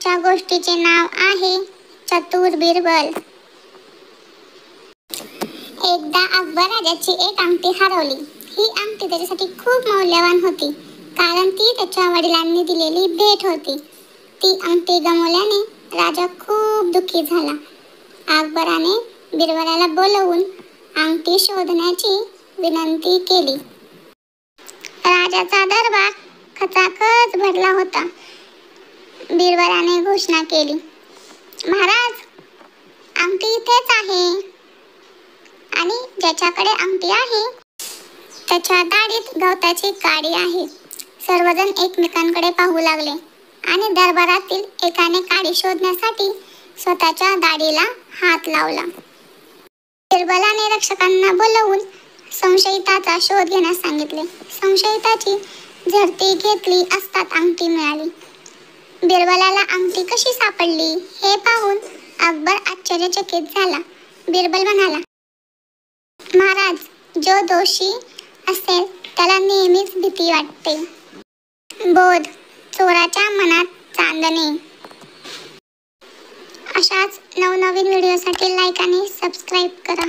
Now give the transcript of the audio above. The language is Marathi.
आजच्या गोष्टीचे नाव आहे चतुर बिरबल। एकदा अकबर राजाची एक अंगठी हरवली। ही अंगठी त्याच्यासाठी खूप मौल्यवान होती, कारण ती त्याच्या वडिलांनी दिलेली भेट होती। ती अंगठी गमावल्याने राजा खूप दुःखी झाला। अकबराने बिरबलाला बोलवून अंगठी शोधण्याची विनंती केली। राजाचा दरबार खचाखच भरला होता। बिरबलाने घोषणा केली, महाराज, अंगठी इथेच आहे आणि ज्याच्याकडे अंगठी आहे त्याच्या दाढीत गवताची काडी आहे। सर्वजण एकमेकांकडे पाहू लागले आणि दरबारातील एकाने काडी शोधण्यासाठी स्वतःच्या दाढीला हात लावला। बिरबलाने रक्षकांना बोलवून संशयिताचा शोध घेण्यास सांगितले। संशयिताची झडती घेतली असता अंगठी मिळाली। बिरबलाला अंगठी कशी सापडली हे पाहून अकबर आश्चर्यचकित झाला। बिरबल म्हणाला, महाराज, जो दोषी असेल त्याला नेहमीच भीती वाटते। बोध, चोराच्या मनात चांदणे। अशाच नवनवीन व्हिडिओसाठी लाईक आणि सबस्क्राईब करा।